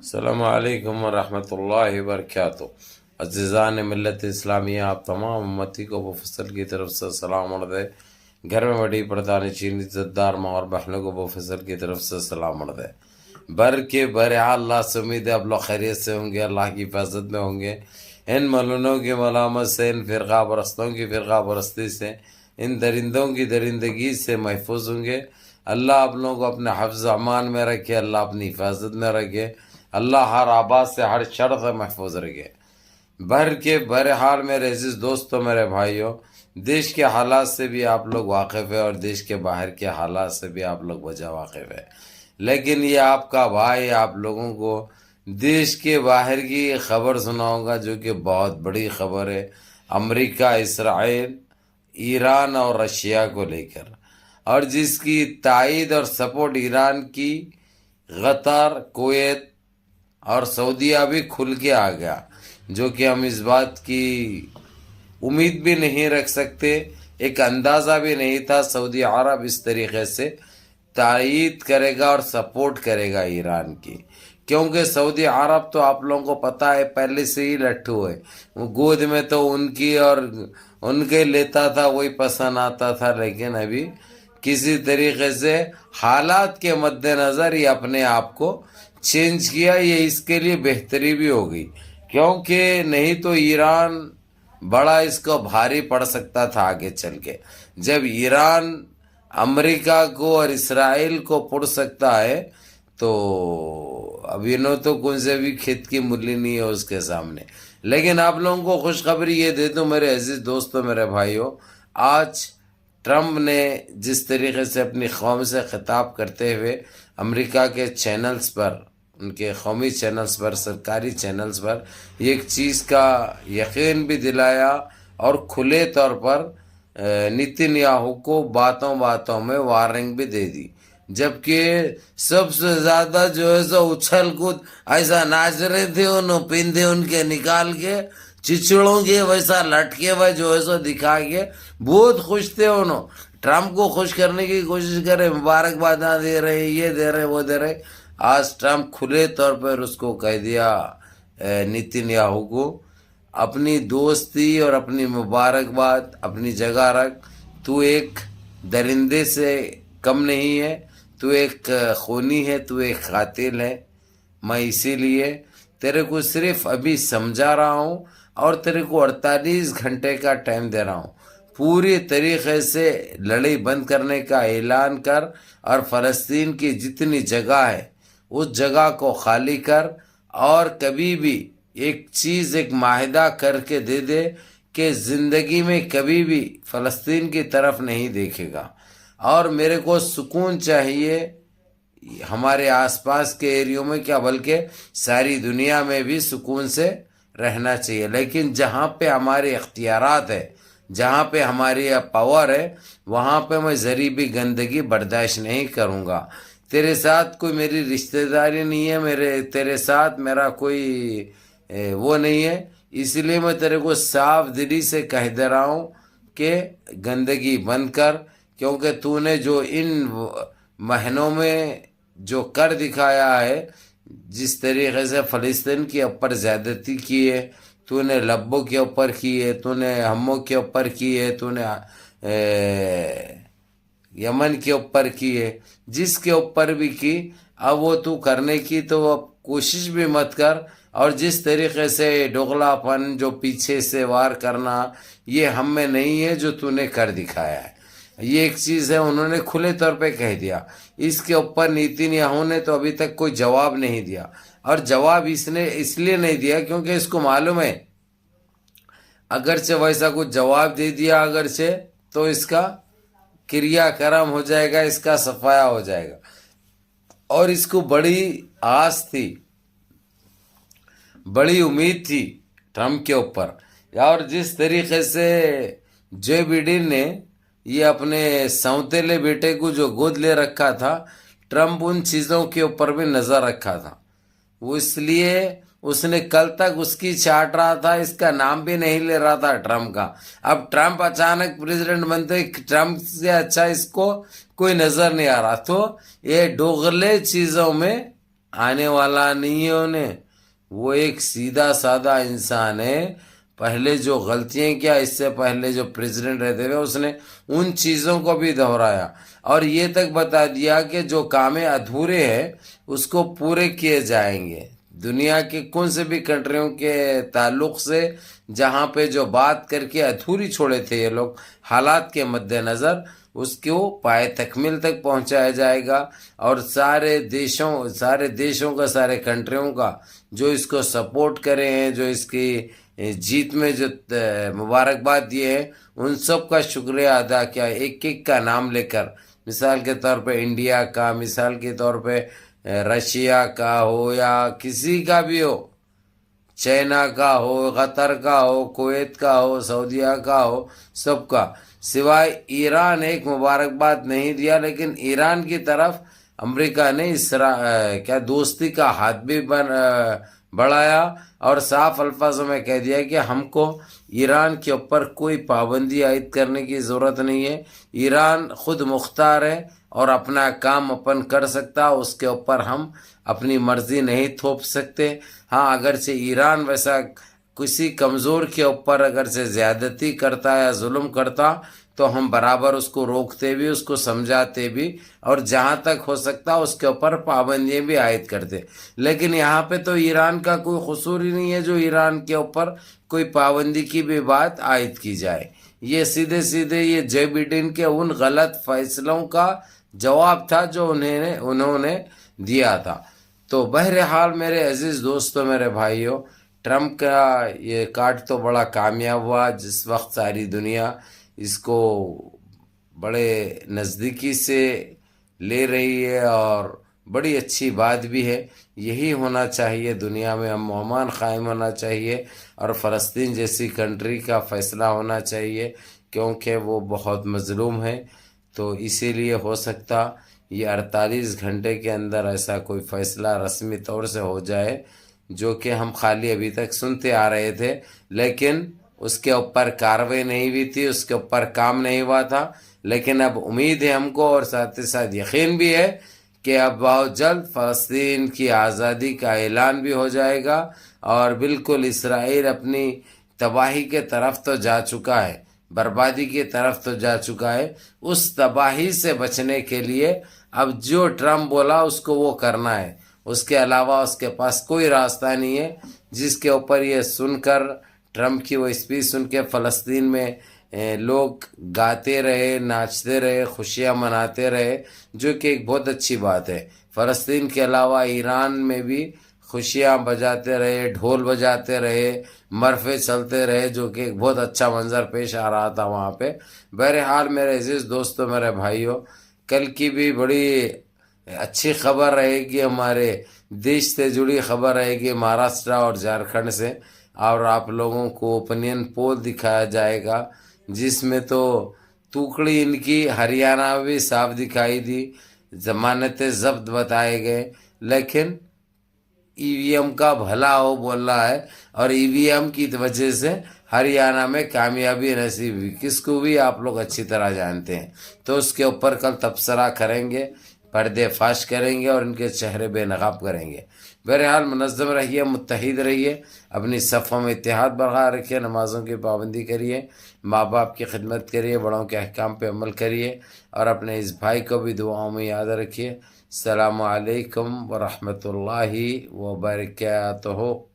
السلام علیکم ورحمۃ اللہ وبرکاتہ۔ عزیزان ملت اسلامیہ، آپ تمام امتی کو بفصل کی طرف سے سلام عرض ہے۔ گھر میں بڑی پردانی چینی عزتدار ماں اور بہنوں کو بفصل کی طرف سے سلام عرض ہے۔ بر کے برحال اللہ سے امید ہے آپ لوگ خیریت سے ہوں گے، اللہ کی حفاظت میں ہوں گے، ان ملونوں کی ملامت سے، ان فرقہ پرستوں کی فرقہ پرستی سے، ان درندوں کی درندگی سے محفوظ ہوں گے۔ اللہ آپ لوگوں کو اپنے حفظ امان میں رکھے، اللہ اپنی حفاظت میں رکھے، اللہ ہر آباد سے ہر شر سے محفوظ رکھے۔ بھر کے بہرحال میرے عزیز دوستوں، میرے بھائیوں، دیش کے حالات سے بھی آپ لوگ واقف ہے اور دیش کے باہر کے حالات سے بھی آپ لوگ وجہ واقف ہے، لیکن یہ آپ کا بھائی آپ لوگوں کو دیش کے باہر کی خبر سناؤں گا جو کہ بہت بڑی خبر ہے، امریکہ، اسرائیل، ایران اور رشیا کو لے کر، اور جس کی تائید اور سپورٹ ایران کی قطر، کویت اور سعودیہ بھی کھل کے آ گیا، جو کہ ہم اس بات کی امید بھی نہیں رکھ سکتے، ایک اندازہ بھی نہیں تھا سعودی عرب اس طریقے سے تائید کرے گا اور سپورٹ کرے گا ایران کی، کیونکہ سعودی عرب تو آپ لوگوں کو پتہ ہے پہلے سے ہی لٹھو ہے، وہ گود میں تو ان کی اور ان کے لیتا تھا، وہی پسند آتا تھا، لیکن ابھی کسی طریقے سے حالات کے مد نظر یہ اپنے آپ کو چینج کیا، یہ اس کے لیے بہتری بھی ہو گئی، کیونکہ نہیں تو ایران بڑا اس کو بھاری پڑ سکتا تھا آگے چل کے، جب ایران امریکہ کو اور اسرائیل کو پڑ سکتا ہے تو اب انہوں تو کون سے بھی کھیت کی ملی نہیں ہے اس کے سامنے۔ لیکن آپ لوگوں کو خوشخبری یہ دے دوں میرے عزیز دوستوں، میرے بھائیوں، آج ٹرمپ نے جس طریقے سے اپنی قوم سے خطاب کرتے ہوئے امریکہ کے چینلز پر، ان کے قومی چینلز پر، سرکاری چینلز پر ایک چیز کا یقین بھی دلایا اور کھلے طور پر نیتن یاہو کو باتوں باتوں میں وارننگ بھی دے دی، جبکہ سب سے زیادہ جو ہے سو اچھل کود ایسا ناچ رہے تھے، انہوں پیندے ان کے نکال کے چچڑوں کے ویسا لٹکے ہوئے جو ہے سو دکھا کے بہت خوش تھے، انہوں ٹرمپ کو خوش کرنے کی کوشش کرے، مبارکباداں دے رہے، یہ دے رہے، وہ دے رہے۔ آج ٹرمپ کھلے طور پر اس کو کہہ دیا نیتن یاہو کو، اپنی دوستی اور اپنی مبارکباد اپنی جگہ رکھ، تو ایک درندے سے کم نہیں ہے، تو ایک خونی ہے، تو ایک قاتل ہے، میں اسی لیے تیرے کو صرف ابھی سمجھا رہا ہوں اور تیرے کو 48 گھنٹے کا ٹائم دے رہا ہوں، پوری طریقے سے لڑائی بند کرنے کا اعلان کر اور فلسطین کی جتنی جگہ ہے اس جگہ کو خالی کر، اور کبھی بھی ایک چیز، ایک معاہدہ کر کے دے دے کہ زندگی میں کبھی بھی فلسطین کی طرف نہیں دیکھے گا، اور میرے کو سکون چاہیے ہمارے آس پاس کے ایریوں میں، کیا بلکہ ساری دنیا میں بھی سکون سے رہنا چاہیے، لیکن جہاں پہ ہمارے اختیارات ہے، جہاں پہ ہماری پاور ہے، وہاں پہ میں ذری بھی گندگی برداشت نہیں کروں گا۔ تیرے ساتھ کوئی میری رشتہ داری نہیں ہے، تیرے ساتھ میرا کوئی وہ نہیں ہے، اس لیے میں تیرے کو صاف دلی سے کہہ دے رہا ہوں کہ گندگی بند کر، کیونکہ تو نے جو ان مہینوں میں جو کر دکھایا ہے، جس طریقے سے فلسطین کے اوپر زیادتی کی ہے، تو نے لبوں کے اوپر کی ہے، تو نے ہموں کے اوپر کی ہے، تو نے یمن کے اوپر کی ہے، جس کے اوپر بھی کی، اب وہ تو کرنے کی تو اب کوشش بھی مت کر، اور جس طریقے سے ڈوغلا پن جو پیچھے سے وار کرنا، یہ ہم میں نہیں ہے جو تو نے کر دکھایا ہے، یہ ایک چیز ہے، انہوں نے کھلے طور پہ کہہ دیا۔ اس کے اوپر نیتن یاہو نے تو ابھی تک کوئی جواب نہیں دیا، اور جواب اس نے اس لیے نہیں دیا کیونکہ اس کو معلوم ہے اگرچہ ویسا کچھ جواب دے دیا اگرچہ تو اس کا کریا کرم ہو جائے گا، اس کا صفایا ہو جائے گا، اور اس کو بڑی آس تھی، بڑی امید تھی ٹرمپ کے اوپر، اور جس طریقے سے جو بائیڈن نے یہ اپنے سونتےلے بیٹے کو جو گود لے رکھا تھا، ٹرمپ ان چیزوں کے اوپر بھی نظر رکھا تھا، وہ اس لیے اس نے کل تک اس کی چاٹ رہا تھا، اس کا نام بھی نہیں لے رہا تھا ٹرمپ کا، اب ٹرمپ اچانک پریزیڈنٹ بنتے، ٹرمپ سے اچھا اس کو کوئی نظر نہیں آ رہا، تو یہ ڈوغلے چیزوں میں آنے والا نہیں ہے انہیں، وہ ایک سیدھا سادہ انسان ہے. پہلے جو غلطیاں کیا اس سے پہلے جو پریزیڈنٹ رہتے ہوئے اس نے ان چیزوں کو بھی دہرایا اور یہ تک بتا دیا کہ جو کام ادھورے ہیں اس کو پورے کیے جائیں گے. دنیا کے کون سے بھی کنٹریوں کے تعلق سے جہاں پہ جو بات کر کے ادھوری چھوڑے تھے یہ لوگ حالات کے مد نظر، اس کو پائے تکمیل تک پہنچایا جائے گا. اور سارے دیشوں کا، سارے کنٹریوں کا جو اس کو سپورٹ کرے ہیں، جو اس کی جیت میں جو مبارکباد دیے ہیں، ان سب کا شکریہ ادا کیا. ایک ایک کا نام لے کر، مثال کے طور پہ انڈیا کا، مثال کے طور پہ رشیا کا ہو یا کسی کا بھی ہو، چائنا کا ہو، قطر کا ہو، کویت کا ہو، سعودیہ کا ہو، سب کا. سوائے ایران ایک مبارکباد نہیں دیا، لیکن ایران کی طرف امریکہ نے کیا دوستی کا ہاتھ بھی بڑھایا اور صاف الفاظوں میں کہہ دیا کہ ہم کو ایران کے اوپر کوئی پابندی عائد کرنے کی ضرورت نہیں ہے. ایران خود مختار ہے اور اپنا کام اپن کر سکتا، اس کے اوپر ہم اپنی مرضی نہیں تھوپ سکتے. ہاں اگرچہ ایران ویسا کسی کمزور کے اوپر اگرچہ زیادتی کرتا یا ظلم کرتا تو ہم برابر اس کو روکتے بھی، اس کو سمجھاتے بھی، اور جہاں تک ہو سکتا اس کے اوپر پابندیاں بھی عائد کرتے. لیکن یہاں پہ تو ایران کا کوئی قصور ہی نہیں ہے جو ایران کے اوپر کوئی پابندی کی بھی بات عائد کی جائے. یہ سیدھے یہ جے بائیڈن کے ان غلط فیصلوں کا جواب تھا جو انہوں نے دیا تھا. تو بہرحال میرے عزیز دوستوں، میرے بھائیوں، ٹرمپ کا یہ کارڈ تو بڑا کامیاب ہوا. جس وقت ساری دنیا اس کو بڑے نزدیکی سے لے رہی ہے اور بڑی اچھی بات بھی ہے. یہی ہونا چاہیے، دنیا میں امن قائم ہونا چاہیے اور فلسطین جیسی کنٹری کا فیصلہ ہونا چاہیے کیونکہ وہ بہت مظلوم ہے. تو اسی لیے ہو سکتا یہ 48 گھنٹے کے اندر ایسا کوئی فیصلہ رسمی طور سے ہو جائے جو کہ ہم خالی ابھی تک سنتے آ رہے تھے، لیکن اس کے اوپر کارروائی نہیں ہوئی تھی، اس کے اوپر کام نہیں ہوا تھا. لیکن اب امید ہے ہم کو اور ساتھ ہی ساتھ یقین بھی ہے کہ اب بہت جلد فلسطین کی آزادی کا اعلان بھی ہو جائے گا. اور بالکل اسرائیل اپنی تباہی کے طرف تو جا چکا ہے، بربادی کی طرف تو جا چکا ہے. اس تباہی سے بچنے کے لیے اب جو ٹرمپ بولا اس کو وہ کرنا ہے، اس کے علاوہ اس کے پاس کوئی راستہ نہیں ہے. جس کے اوپر یہ سن کر ٹرمپ کی وہ اسپیچ سن کے فلسطین میں لوگ گاتے رہے، ناچتے رہے، خوشیاں مناتے رہے، جو کہ ایک بہت اچھی بات ہے. فلسطین کے علاوہ ایران میں بھی خوشیاں بجاتے رہے، ڈھول بجاتے رہے، مرفے چلتے رہے، جو کہ ایک بہت اچھا منظر پیش آ رہا تھا وہاں پہ. بہرحال میرے عزیز دوستوں، میرے بھائیوں، کل کی بھی بڑی اچھی خبر رہے گی، ہمارے دیش سے جڑی خبر رہے گی مہاراشٹر اور جھارکھنڈ سے. اور آپ لوگوں کو اوپینین پول دکھایا جائے گا جس میں تو ٹوکڑی ان کی ہریانہ میں بھی صاف دکھائی دی، ضمانتیں ضبط بتائے گئے. لیکن ای وی ایم کا بھلا ہو بول رہا ہے اور ای وی ایم کی وجہ سے ہریانہ میں کامیابی نصیب ہوئی، کس کو بھی آپ لوگ اچھی طرح جانتے ہیں. تو اس کے اوپر کل تبصرہ کریں گے، پردے فاش کریں گے اور ان کے چہرے بے نقاب کریں گے. بہرحال منظم رہیے، متحد رہیے، اپنی صفوں میں اتحاد برقرار رکھیے، نمازوں کی پابندی کریے، ماں باپ کی خدمت کریے، بڑوں کے احکام پہ عمل کریے اور اپنے اس بھائی کو بھی دعاؤں میں یاد رکھیے. السلام علیکم ورحمۃ اللہ وبرکاتہ.